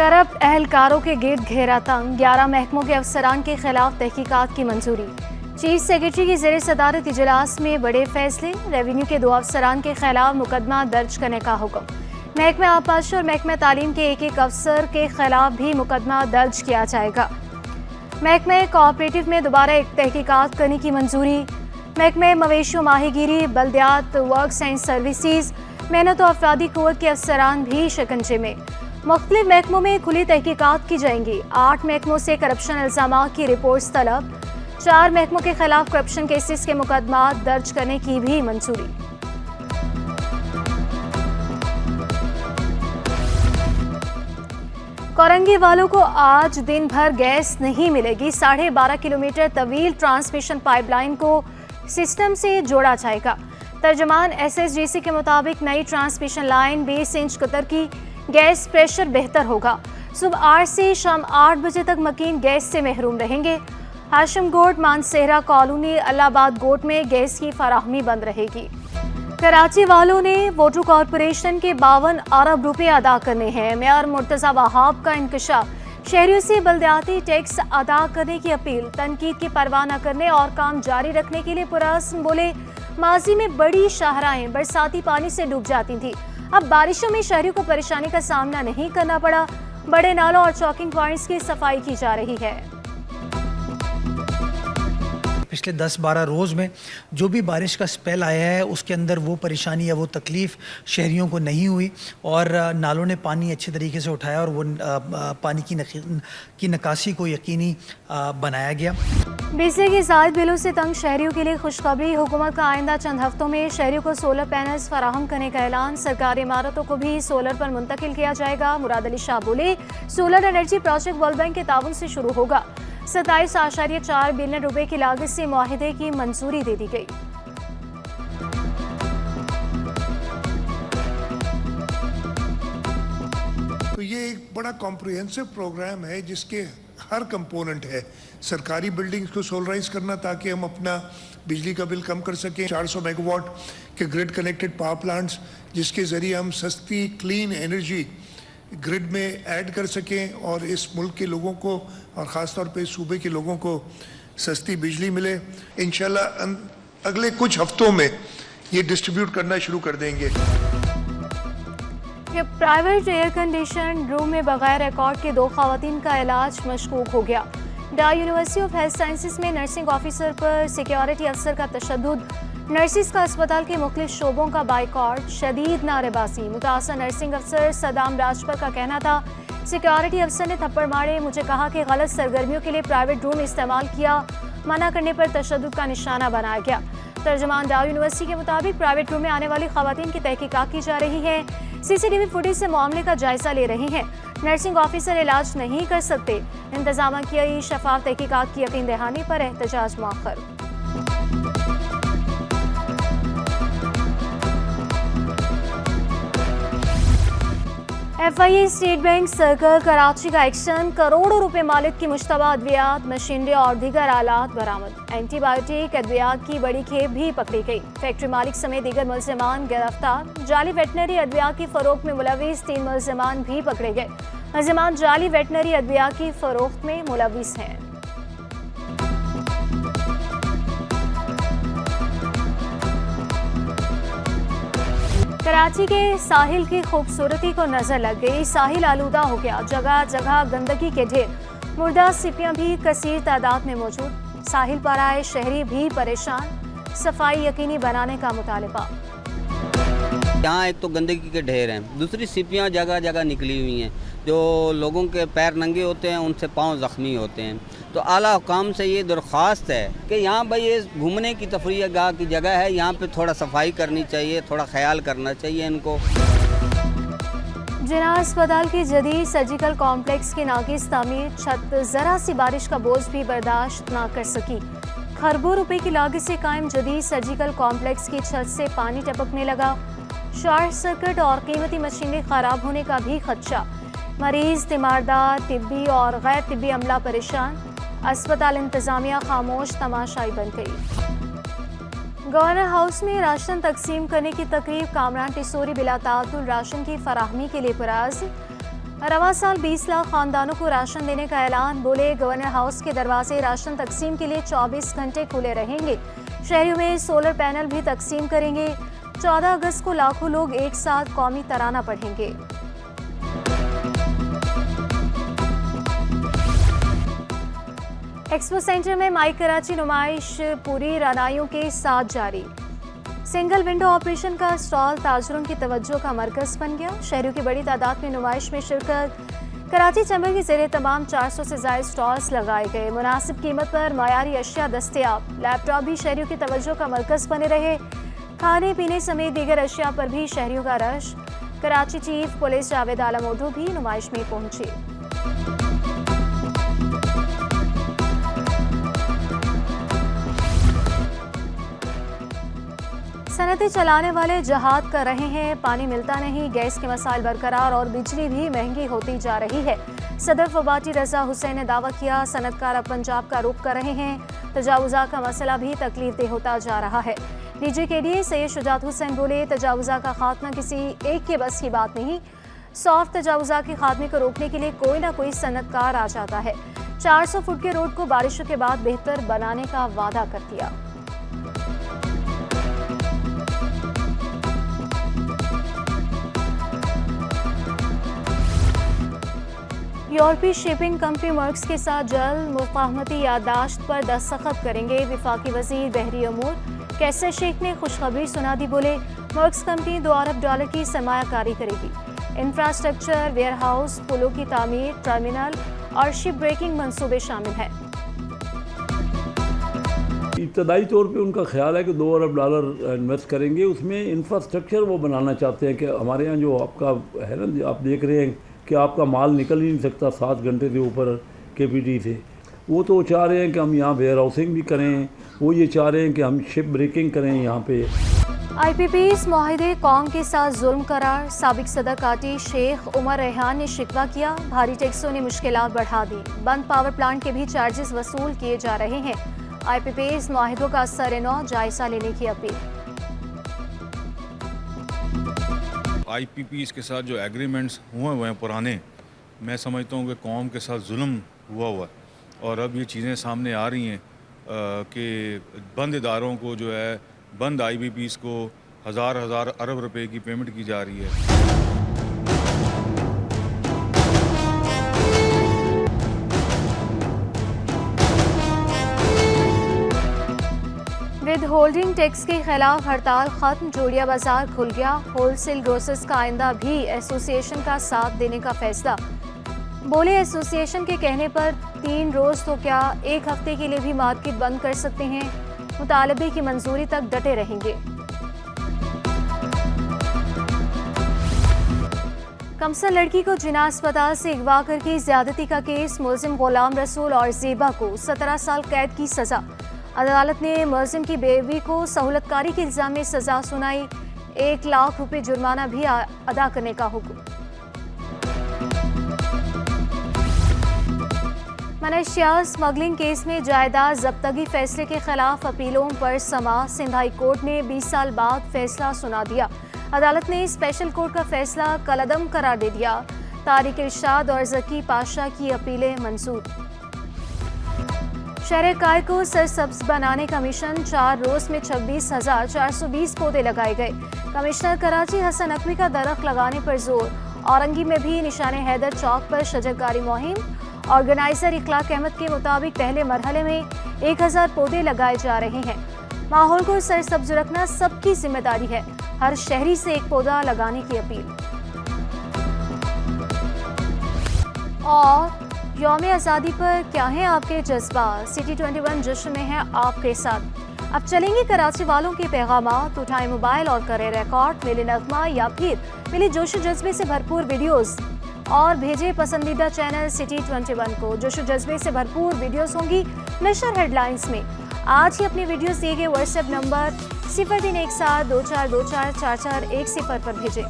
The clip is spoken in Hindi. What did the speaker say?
करप्ट एहलकारों के गिर्द घेरा तंग, 11 महकमों के अफसरान के खिलाफ तहकीकात की मंजूरी। चीफ सेक्रेटरी की ज़ेर सदारत इजलास में बड़े फैसले, रेवेन्यू के 2 अफसरान के खिलाफ मुकदमा दर्ज करने का हुक्म। महकमा आबपाशी और महकमा तालीम के एक अफसर के खिलाफ भी मुकदमा दर्ज किया जाएगा। महकमा कोऑपरेटिव में दोबारा एक तहकीकात करने की मंजूरी। महकमा मवेशी माहीगीरी, बल्दियात वर्क्स एंड सर्विसेज, मेहनत और अफरादी कुव्वत के अफसरान भी शिकंजे में। मुख्तलिफ महकमों में खुली तहकीकात की जाएंगी। 8 महकमों से करप्शन इल्जाम की रिपोर्ट्स तलब। 4 महकमों के खिलाफ करप्शन केसेस के मुकदमा दर्ज करने की भी मंजूरी। कोरंगी वालों को आज दिन भर गैस नहीं मिलेगी। 12.5 किलोमीटर तवील ट्रांसमिशन पाइपलाइन को सिस्टम से जोड़ा जाएगा। तर्जमान SSGC के मुताबिक नई ट्रांसमिशन लाइन 20 इंच कतर की गैस प्रेशर बेहतर होगा। सुबह 8 से शाम 8 बजे तक मकीन गैस से महरूम रहेंगे। हाशिम गोट, मानसेहरा कॉलोनी, अल्लाहबाद गोट में गैस की फराहमी बंद रहेगी। कराची वालों ने वाटर कॉरपोरेशन के 52 अरब रुपए अदा करने हैं। मेयर मुर्तजा वहाब का इंकशाफ। शहरियों से बल्दियाती टैक्स अदा करने की अपील। तनकीद की परवाह न करने और काम जारी रखने के लिए पुरअज़्म बोले, माजी में बड़ी शाहराहें बरसाती पानी से डूब जाती थी। अब बारिशों में शहरियों को परेशानी का सामना नहीं करना पड़ा। बड़े नालों और चौकिंग पॉइंट्स की सफाई की जा रही है। पिछले 10-12 रोज़ में जो भी बारिश का स्पेल आया है उसके अंदर वो परेशानी या वो तकलीफ़ शहरियों को नहीं हुई और नालों ने पानी अच्छे तरीके से उठाया और वो पानी की निकासी को यकीनी बनाया गया। बिजली के ज़ायद बिलों से तंग शहरियों के लिए खुशखबरी। हुकूमत का आइंदा चंद हफ्तों में शहरियों को सोलर पैनल्स फराहम करने का ऐलान। सरकारी इमारतों को भी सोलर पर मुंतकिल किया जाएगा। मुराद अली शाह बोले, solar energy project world bank के ताउन से शुरू होगा। 27.4 बिलियन रुपए की लागत से मुआहिदे की मंजूरी दे दी गई। तो ये एक बड़ा कॉम्प्रिहेंसिव प्रोग्राम है जिसके हर कंपोनेंट है। सरकारी बिल्डिंग्स को सोलराइज करना ताकि हम अपना बिजली का बिल कम कर सकें। 400 मेगावाट के ग्रिड कनेक्टेड पावर प्लांट्स जिसके ज़रिए हम सस्ती क्लीन एनर्जी ग्रिड में ऐड कर सकें और इस मुल्क के लोगों को और ख़ास तौर पे सूबे के लोगों को सस्ती बिजली मिले। इंशाल्लाह अगले कुछ हफ्तों में ये डिस्ट्रीब्यूट करना शुरू कर देंगे। ये प्राइवेट एयर कंडीशन रूम में बगैर रिकॉर्ड के 2 खवातीन का इलाज मशकूक हो गया। डाई यूनिवर्सिटी ऑफ हेल्थ साइंसेज में नर्सिंग ऑफिसर पर सिक्योरिटी अफसर का तशद्दुद। नर्सिस का अस्पताल के मुख्तलिफ शोबों का बाइकॉट, शदीद नारेबाजी। मुतासर नर्सिंग अफसर सदाम राजपर का कहना था, सिक्योरिटी अफसर ने थप्पड़ मारे, मुझे कहा कि गलत सरगर्मियों के लिए प्राइवेट रूम इस्तेमाल किया, मना करने पर तशद्दुद का निशाना बनाया गया। तर्जमान डाउ यूनिवर्सिटी के मुताबिक प्राइवेट रूम में आने वाली खवातीन की तहकीकात की जा रही है। CCTV फुटेज से मामले का जायजा ले रही हैं। नर्सिंग ऑफिसर इलाज नहीं कर सकते। इंतजाम की शफाफ तहकीकात की यकीन दहानी पर एहतजाज मौखर। FIA state bank circle Karachi का एक्शन। करोड़ों रुपए मालिक की मुश्तबा अद्वियात, मशीनरी और दीगर आलात बरामद। एंटीबायोटिक अद्वियात की बड़ी खेप भी पकड़ी गई। फैक्ट्री मालिक समेत दीगर मुल्जिमान गिरफ्तार। जाली वेटनरी अद्वियात की फरोख्त में मुलविस 3 मुल्जिमान भी पकड़े गए। मुल्जिमान जाली वेटनरी अद्वियात की फरोख्त में मुलविस हैं। कराची के साहिल की खूबसूरती को नजर लग गई। साहिल आलूदा हो गया, जगह जगह गंदगी के ढेर। मुर्दा सिपियां भी कसीर तादाद में मौजूद। साहिल पर आए शहरी भी परेशान। सफाई यकीनी बनाने का मुतालबा। यहाँ एक तो गंदगी के ढेर हैं, दूसरी सिपियाँ जगह जगह निकली हुई हैं। जो लोगों के पैर नंगे होते हैं उनसे पाँव ज़ख्मी होते हैं। तो आला हुकाम से ये दरख्वास्त है कि यहाँ भाई ये घूमने की तफरीह गाह की जगह है, यहाँ पे थोड़ा सफाई करनी चाहिए, थोड़ा ख्याल करना चाहिए इनको। जिना अस्पताल की जदीद सर्जिकल कॉम्प्लेक्स की नाकिस तामीर। छत ज़रा सी बारिश का बोझ भी बर्दाश्त ना कर सकी। खरबों रुपए की लागत से कायम जदीद सर्जिकल कॉम्प्लेक्स की छत से पानी टपकने लगा। शॉर्ट सर्किट और कीमती मशीनें खराब होने का भी खदशा। मरीज, तीमारदार, तिब्बी और गैर तिब्बी अमला परेशान। अस्पताल इंतजामिया खामोश तमाशाई बन गई। गवर्नर हाउस में राशन तकसीम करने की तकरीब। कामरान टिसोरी बिला तातुल राशन की फराहमी के लिए पुराज। रवा साल 20 लाख खानदानों को राशन देने का ऐलान, बोले गवर्नर हाउस के दरवाजे राशन तकसीम के लिए 24 घंटे खुले रहेंगे। शहरियों में सोलर पैनल भी तकसीम करेंगे। 14 अगस्त को लाखों लोग एक साथ कौमी तराना पढ़ेंगे। एक्सपो सेंटर में माई कराची नुमाइश पूरी रानाइयों के साथ जारी। सिंगल विंडो ऑपरेशन का स्टॉल ताजरों की तवज्जो का मरकज बन गया। शहरियों की बड़ी तादाद में नुमाइश में शिरकत। कराची चैम्बर के ज़ेरे तमाम 400 से ज़ायद स्टॉल्स लगाए गए। मुनासिब कीमत पर मायारी अशिया दस्तयाब। लैपटॉप भी शहरियों की तवज्जो का मरकज बने रहे। खाने पीने समेत दीगर अशिया पर भी शहरियों का rush. Karachi chief police Javed Alam Urdu भी नुमाइश में पहुंचे। सनतें चलाने वाले जहाद कर रहे हैं, पानी मिलता नहीं, गैस के मसाइल बरकरार और बिजली भी महंगी होती जा रही है। सदर फबाटी रजा हुसैन ने दावा किया, सनतकार अब पंजाब का रुख कर रहे हैं। तजावुज़ा का मसला भी तकलीफदेह होता जा रहा है। DGKDA सैयद शुजात हुसैन बोले, तजावुज़ा का खात्मा किसी एक के बस की बात नहीं। सॉफ्ट तजावुज़ा के खात्मे को रोकने के लिए कोई ना कोई सनतकार आ जाता है। 400 फुट के रोड को बारिशों के बाद बेहतर बनाने का वादा कर दिया। यूरोपीय शिपिंग कंपनी मर्क्स के साथ जल्द मुफाहमती याददाश्त पर दस्तखत करेंगे। वफाकी वजीर बहरी अमूर कैसर शेख ने खुशखबरी सुना दी। बोले, मर्क्स कंपनी $2 अरब की सरमायाकारी करेगी। इंफ्रास्ट्रक्चर, वेयरहाउस, पुलों की तामीर, टर्मिनल और शिप ब्रेकिंग मंसूबे शामिल हैं। इब्तदाई तौर पे उनका ख्याल है कि $2 अरब इन्वेस्ट करेंगे। उसमें इंफ्रास्ट्रक्चर वो बनाना चाहते हैं कि हमारे यहाँ जो आपका है ना, आप देख रहे हैं कि आपका माल निकल ही नहीं सकता 7 घंटे से ऊपर KPD से। वो तो चाह रहे हैं कि हम यहाँ वेयर हाउसिंग भी करें, वो ये चाह रहे हैं कि हम शिप ब्रेकिंग करें यहाँ पे। IPP's मुआहिदे कौम के साथ जुल्म करार, साबिक सदर काटी शेख उमर रेहान ने शिकवा किया। भारी टैक्सों ने मुश्किलात बढ़ा दी। बंद पावर प्लांट के भी चार्जेस वसूल किए जा रहे हैं। IPP's मुआहिदों का असर-ए-नौ जायजा लेने की अपील। IPPs के साथ जो एग्रीमेंट्स हुए हैं पुराने, मैं समझता हूँ कि कौम के साथ जुल्म हुआ और अब ये चीज़ें सामने आ रही हैं कि बंद इदारों को जो है, बंद IPPs को हज़ार अरब रुपए की पेमेंट की जा रही है। विद होल्डिंग टैक्स के खिलाफ हड़ताल खत्म, जोड़िया बाजार खुल गया। होलसेल ग्रोसर्स का आइंदा भी एसोसिएशन का साथ देने का फैसला। बोले, एसोसिएशन के कहने पर 3 रोज तो क्या 1 हफ्ते के लिए भी मार्केट बंद कर सकते हैं। मुतालबे की मंजूरी तक डटे रहेंगे। कमसन लड़की को जिना अस्पताल से अगवा करके ज्यादती का केस, मुलजिम गुलाम रसूल और ज़ेबा को 17 साल कैद की सजा। अदालत ने मुलजिम की बेवी को सहूलतकारी के इल्जाम में सजा सुनाई। 1 लाख रुपए जुर्माना भी अदा करने का हुक्म। मनशिया स्मगलिंग केस में जायदाद जब्तगी फैसले के खिलाफ अपीलों पर समाअत। सिंध हाई कोर्ट ने 20 साल बाद फैसला सुना दिया। अदालत ने स्पेशल कोर्ट का फैसला कलअदम करार दे दिया। तारिक इरशाद और जकी पाशा की अपीलें मंजूर। शहर काय को सरसब्ज बनाने का मिशन, 4 रोज में 26,420 पौधे लगाए गए। कमिश्नर कराची हसन नकवी का दरख्त लगाने पर जोर। औरंगी में भी निशाने हैदर चौक पर शजरकारी मुहिम। ऑर्गेनाइजर इखलाक अहमद के मुताबिक पहले मरहले में 1000 पौधे लगाए जा रहे हैं। माहौल को सरसब्ज रखना सबकी जिम्मेदारी है। हर शहरी से 1 पौधा लगाने की अपील। और यौम आज़ादी पर क्या है आपके जज्बात? सिटी 21 जश्न में है आपके साथ। अब चलेंगे कराची वालों के पैगामात। उठाएं मोबाइल और करें रिकॉर्ड, मिले नगमा या फिर मिले जोश जज्बे से भरपूर वीडियोस और भेजें पसंदीदा चैनल सिटी 21 को। जोश जज्बे से भरपूर वीडियोस होंगी नशर हेडलाइंस में। आज ही अपनी वीडियोस दिए गए व्हाट्सएप नंबर 031724244410 पर भेजें।